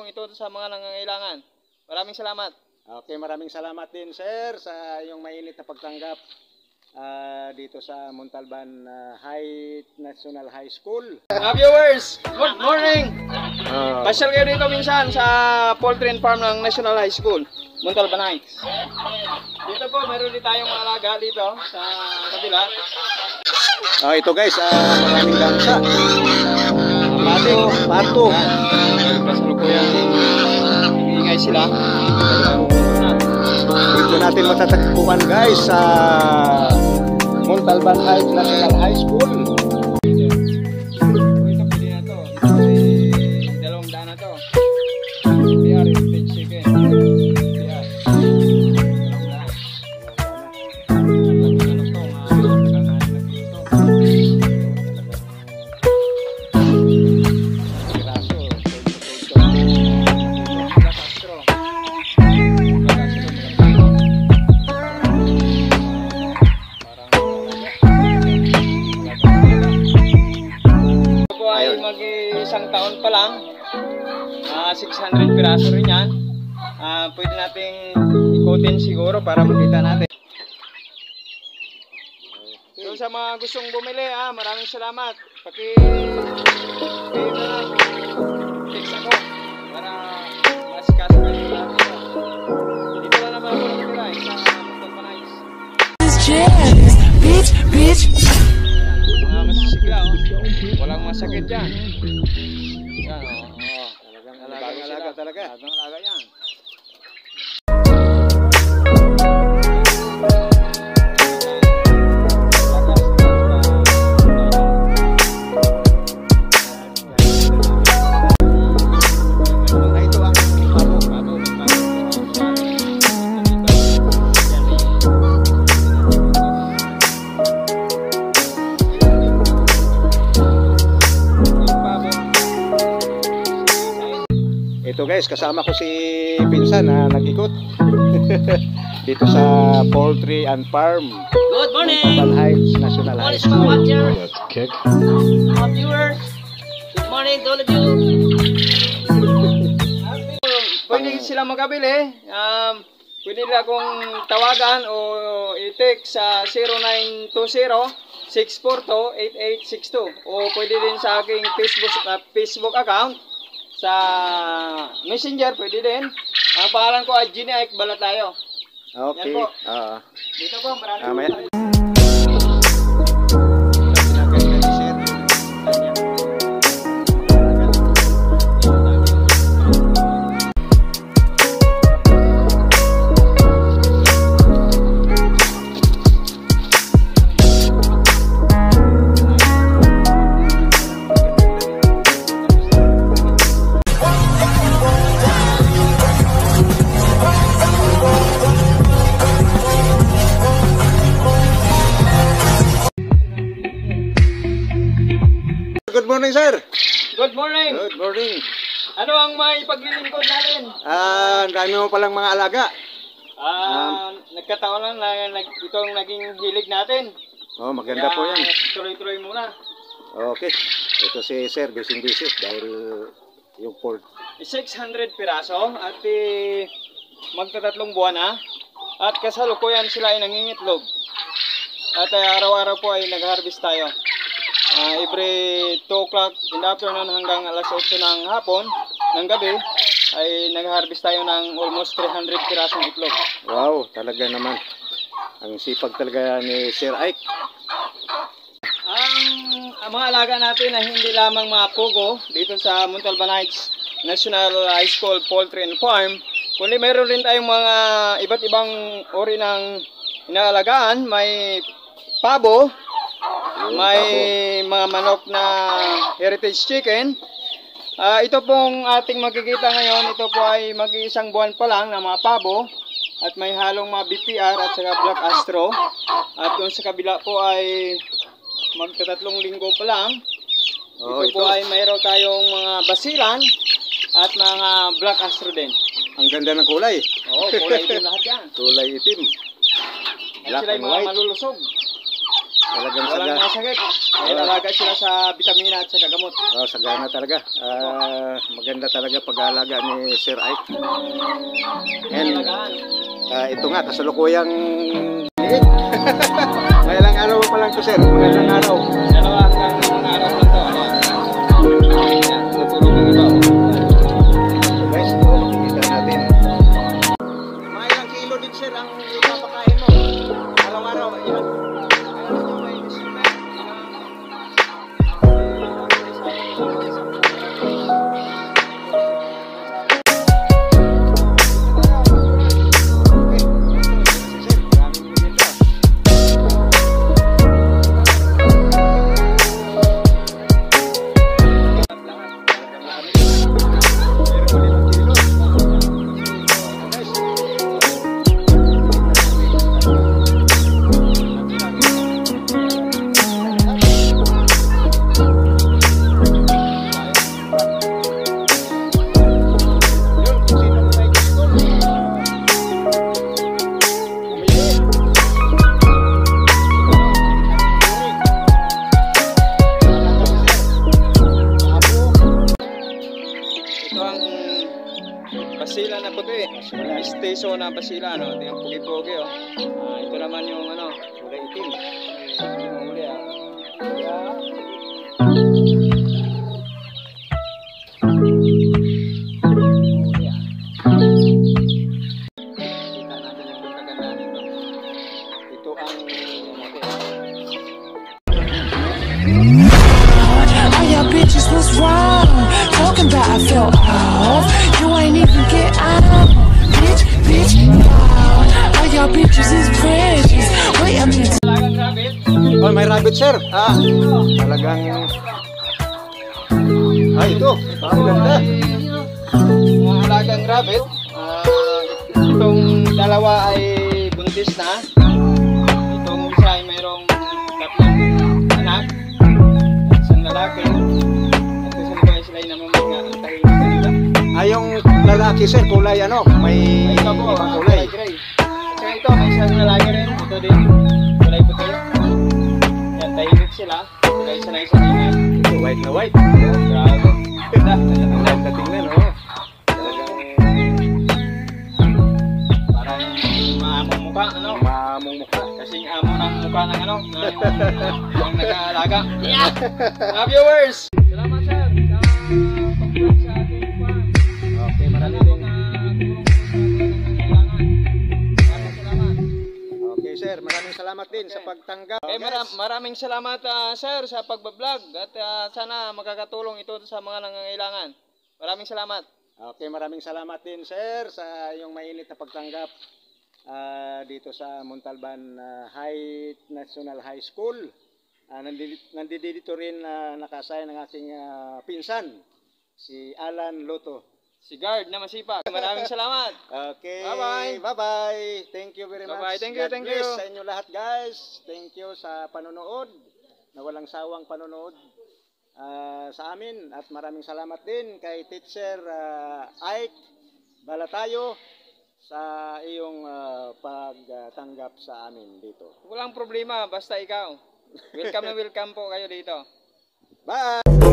tulong ito sa mga nangangailangan. Maraming salamat. Okay, maraming salamat din sir sa iyong mainit na pagtanggap dito sa Montalban National High School. Viewers, good morning! Pasyal kayo dito minsan sa poultry and farm ng National High School, Montalban Heights. Dito po, mayroon din tayong mga alaga dito sa kabila. Ito guys, maraming gangsa. Pato. Kasalukuyan. Ingay sila. Dito natin matatagpuan guys sa Montalban Heights National High School. Ito pwede na to. Ito ay dalawang daan na to. PR Heritage Chicken. PR. Dalawang daan. Mag-isang taon pa lang, 600 piraso rin yan. Pwede nating ikutin siguro para makita natin. So sa mga gustong bumili, maraming salamat. Kayo na lang, text ako para masikaso kayo natin. Dito na naman ako natira sa Montalban Heights. Masisigla, walang masakit yan. Yan, talagang alaga talaga. Talagang alaga yan. Ito guys, kasama ko si Pinsan na nag-ikot dito sa Poultry and Farm. Good morning! Montalban Heights National High School. Kick. Viewers, good morning to all of you. Pwede sila magkabili. Pwede nila akong tawagan o i-text sa 0920-642-8862 o pwede din sa aking Facebook account. Sa Messenger, pwede din. Ang pangalan ko ay Ginny Ike Balatayo. Okay. Yan po. Dito po, maraming po. Good morning, sir. Good morning. Good morning. Ano ang may paglilingkod natin? Ang dami mo palang mga alaga. Nagkataon lang na itong naging hilig natin. Maganda po yan. Tuloy-tuloy muna. Okay. Ito si sir, busy dahil yung port. 600 piraso at magtatatlong buwan na. At kasalukuyan sila ay nangingitlog. At araw-araw po ay nag-harvest tayo. Every 2 o'clock in the afternoon hanggang alas 8 ng hapon, ng gabi, ay nag-harvest tayo ng almost 300 pirasong itlog. Wow, talaga naman. Ang sipag talaga ni Sir Ike. Ang mga alaga natin ay hindi lamang mga pugo dito sa Montalban Heights National High School Poultry and Farm, kundi mayroon rin tayong mga iba't ibang uri ng inaalagaan. May pabo, may mga manok na heritage chicken. Ito pong ating makikita ngayon, ito po ay mag-iisang buwan pa lang na mga pabo. At may halong mga BPR at saka Black Astro. At yung sa kabila po ay magtatatlong linggo pa lang. Ito po ay mayroon tayong mga basilan at mga Black Astro din. Ang ganda ng kulay. Oo, kulay itim lahat yan. Kulay itim. At sila yung mga malulusog. Talagang Walang saga. masakit. May alaga sila sa vitamina at sa gamot. Oh, sagana talaga. Maganda talaga pag-aalaga ni Sir Ike. And ito nga, kasalukuyang liit. May ilang araw pa lang to, sir. Magandang araw. Dalawa hanggang mga araw lang to. Yan, tutulog ng iba. So guys, ito makikita natin. Mga ilang kilo din, sir, ang ipapakain mo. Araw-araw, ilan? Basila na puti. Station na basila, no? Ito yung pugi-pugi, oh. Ito naman yung ano, Kulay itim. yung huli, ah. Huli, ah. Kita natin yung kagandaan nito. Ito ang All your bitches was wrong. Talking about I fell off. You ain't even get out. Bitch, out. All your bitches is precious. Wait a minute. Alagang rabbit. Oh, may rabbit, sir. Talagang... ito. Ang ganda. Mga alagang rabbit. Itong dalawa ay buntis na. Itong isa ay mayroong tatlong anak. Isang lalaki. At isang babae sila ay namamaga ang tahimik kanila. Yung lalaki, sir, kulay ano? May Ito po, ibang kulay. kulay gray. At saka ito, may isang lalaki rin. Ito din, kulay puti. Yan, tahimik sila. Sila isa na isang ingay. Ito, white na white. Grabe. Ganda. Ganda tingnan, oh. Talagang Parang maamong mukha, ano? mamong mukha. Kasing amo ng mukha ng ano, ng nag-aalaga. Mga viewers! Salamat sir sa pag-vlog sa ating fan. Okay, marami din. Salamat. Okay, sir, maraming salamat din sa pagtanggap. Maraming salamat sir sa pagbablog at sana makakatulong ito sa mga nangangailangan. Maraming salamat. Okay, maraming salamat din, sir, sa iyong mainit na pagtanggap dito sa Montalban National High School. Nandito rin nakasaya ng aking pinsan, si Alan Loto. Si Guard na masipag. Maraming salamat. Okay. Bye-bye. Bye-bye. Thank you very much. Bye-bye. Thank you, God thank bless you. sa inyo lahat, guys. Thank you sa panonood. Na walang sawang panonood sa amin. At maraming salamat din kay Teacher Ike Balatayo sa iyong pagtanggap sa amin dito. Walang problema, basta ikaw. Welcome na welcome po kayo dito. Bye!